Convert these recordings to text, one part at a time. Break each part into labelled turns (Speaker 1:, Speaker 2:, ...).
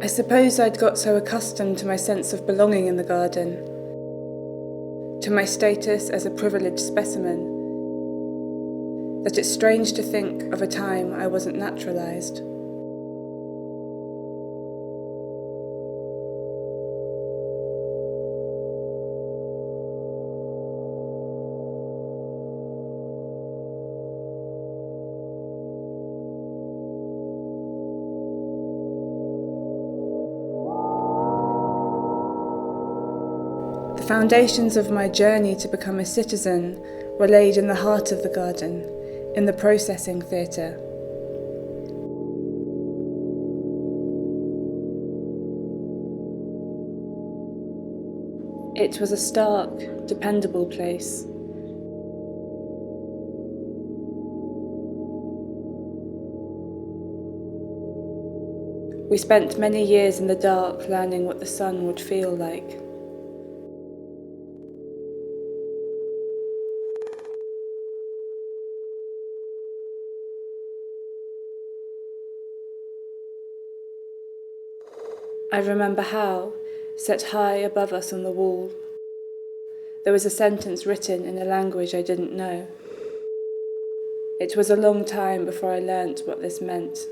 Speaker 1: I suppose I'd got so accustomed to my sense of belonging in the garden, to my status as a privileged specimen, that it's strange to think of a time I wasn't naturalised. The foundations of my journey to become a citizen were laid in the heart of the garden, in the processing theatre. It was a stark, dependable place. We spent many years in the dark learning what the sun would feel like. I remember how, set high above us on the wall, there was a sentence written in a language I didn't know. It was a long time before I learnt what this meant.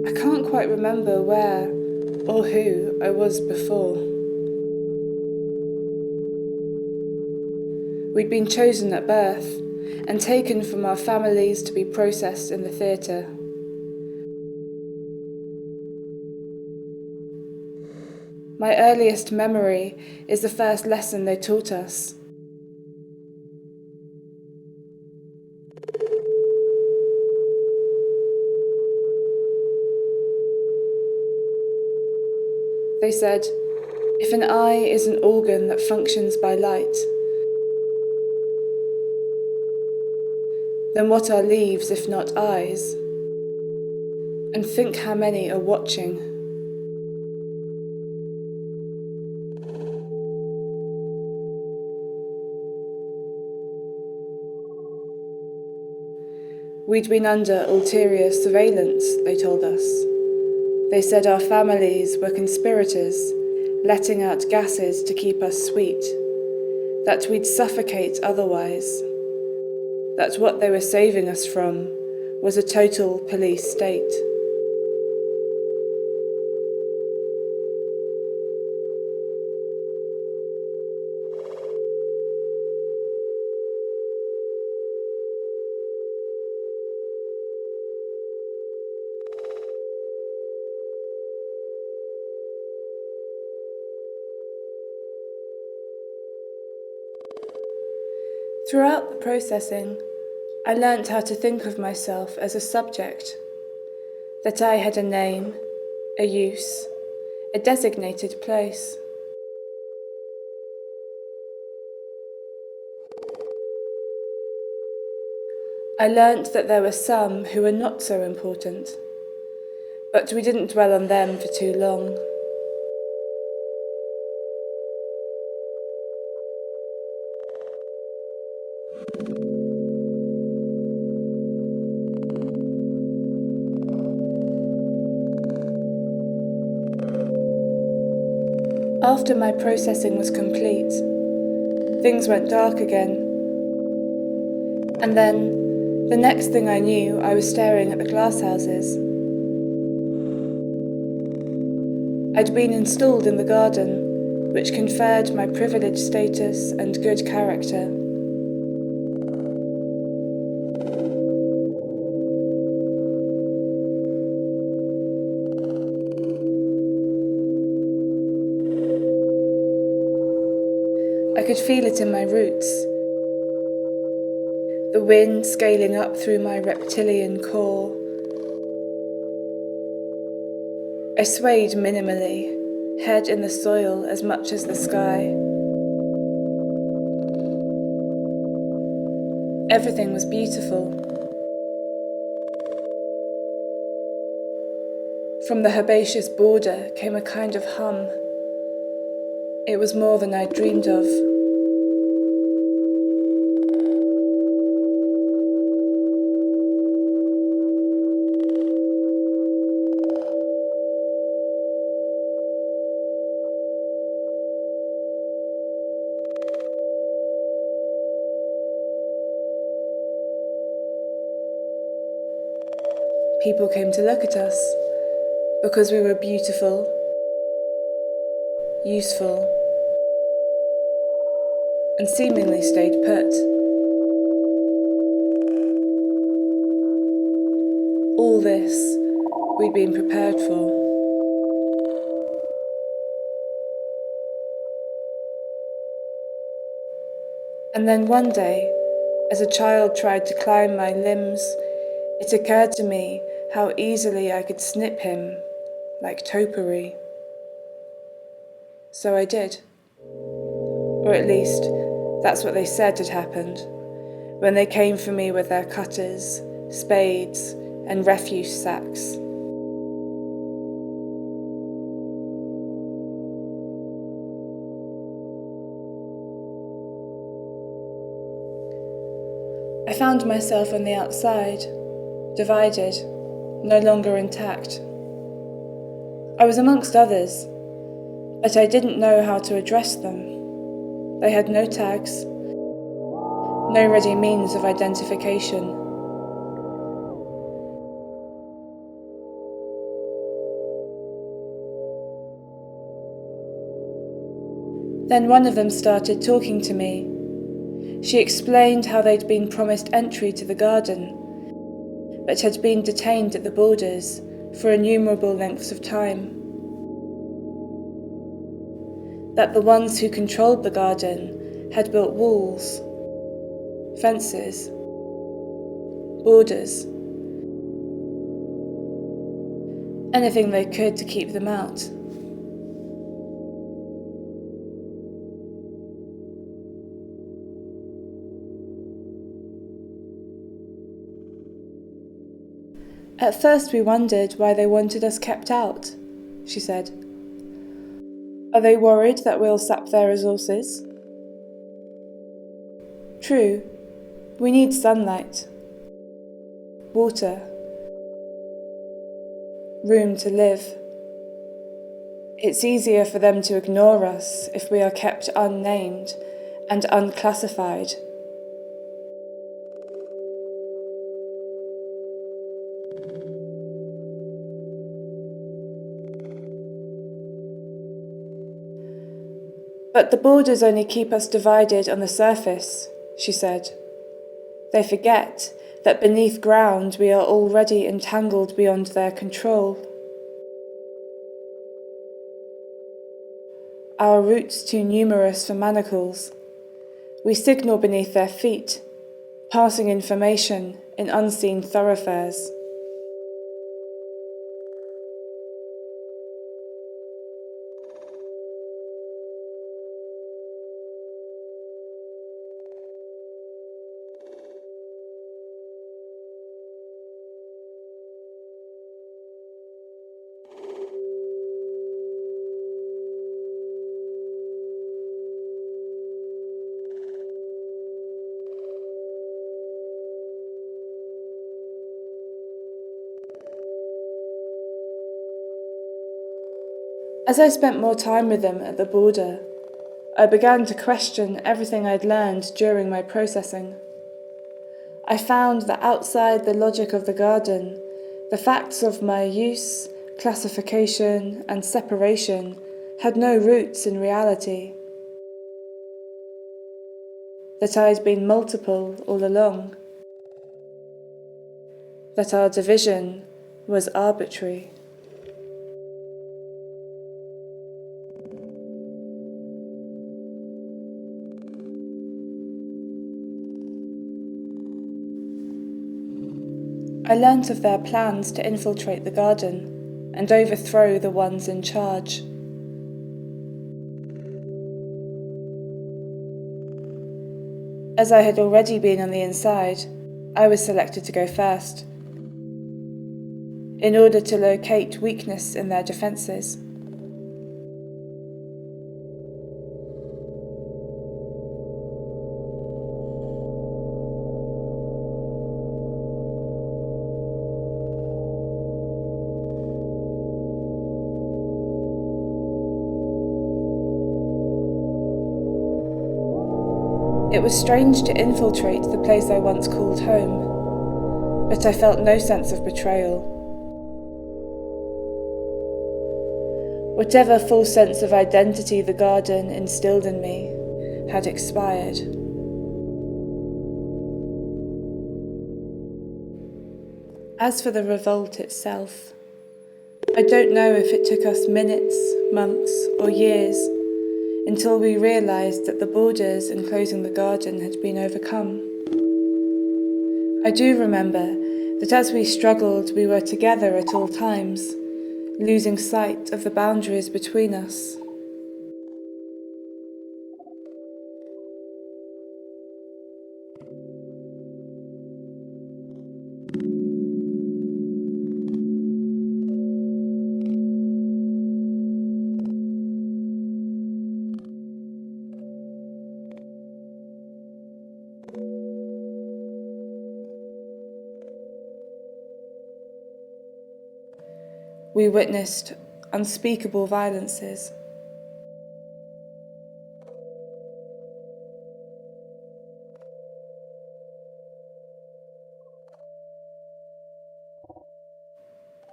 Speaker 1: I can't quite remember where or who I was before. We'd been chosen at birth and taken from our families to be processed in the theatre. My earliest memory is the first lesson they taught us. They said, if an eye is an organ that functions by light, then what are leaves if not eyes? And think how many are watching. We'd been under ulterior surveillance, they told us. They said our families were conspirators, letting out gases to keep us sweet, that we'd suffocate otherwise, that what they were saving us from was a total police state. Throughout the processing, I learnt how to think of myself as a subject, that I had a name, a use, a designated place. I learnt that there were some who were not so important, but we didn't dwell on them for too long. After my processing was complete, things went dark again. And then, the next thing I knew, I was staring at the glass houses. I'd been installed in the garden, which conferred my privileged status and good character. I could feel it in my roots, the wind scaling up through my reptilian core. I swayed minimally, head in the soil as much as the sky. Everything was beautiful. From the herbaceous border came a kind of hum. It was more than I'd dreamed of. People came to look at us because we were beautiful, useful, and seemingly stayed put. All this we'd been prepared for. And then one day, as a child tried to climb my limbs, it occurred to me how easily I could snip him like topiary. So I did. Or at least, that's what they said had happened when they came for me with their cutters, spades, and refuse sacks. I found myself on the outside, divided, no longer intact. I was amongst others, but I didn't know how to address them. They had no tags, no ready means of identification. Then one of them started talking to me. She explained how they'd been promised entry to the garden, but had been detained at the borders for innumerable lengths of time. That the ones who controlled the garden had built walls, fences, borders, anything they could to keep them out. At first we wondered why they wanted us kept out, she said. Are they worried that we'll sap their resources? True, we need sunlight, water, room to live. It's easier for them to ignore us if we are kept unnamed and unclassified. But the borders only keep us divided on the surface, she said. They forget that beneath ground we are already entangled beyond their control. Our roots too numerous for manacles. We signal beneath their feet, passing information in unseen thoroughfares. As I spent more time with them at the border, I began to question everything I'd learned during my processing. I found that outside the logic of the garden, the facts of my use, classification, and separation had no roots in reality. That I'd been multiple all along. That our division was arbitrary. I learnt of their plans to infiltrate the garden and overthrow the ones in charge. As I had already been on the inside, I was selected to go first, in order to locate weakness in their defences. It was strange to infiltrate the place I once called home, but I felt no sense of betrayal. Whatever false sense of identity the garden instilled in me had expired. As for the revolt itself, I don't know if it took us minutes, months, or years until we realised that the borders enclosing the garden had been overcome. I do remember that as we struggled, we were together at all times, losing sight of the boundaries between us. We witnessed unspeakable violences.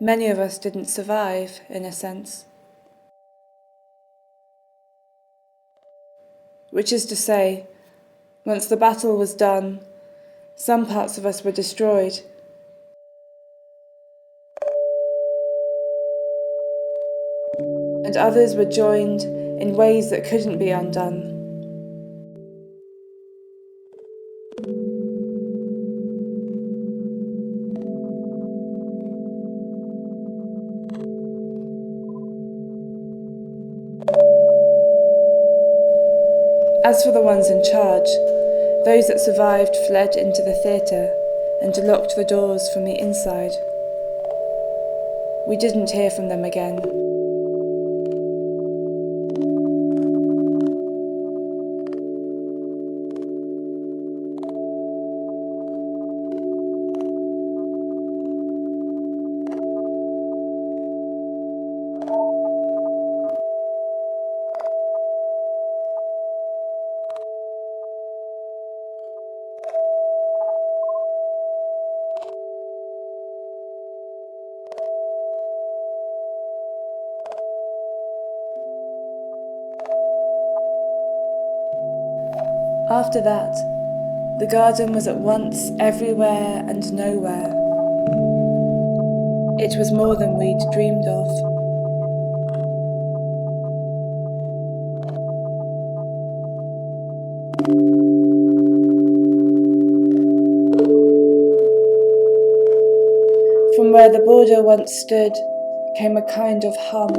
Speaker 1: Many of us didn't survive, in a sense. Which is to say, once the battle was done, some parts of us were destroyed. And others were joined in ways that couldn't be undone. As for the ones in charge, those that survived fled into the theatre and locked the doors from the inside. We didn't hear from them again. After that, the garden was at once everywhere and nowhere. It was more than we'd dreamed of. From where the border once stood came a kind of hum,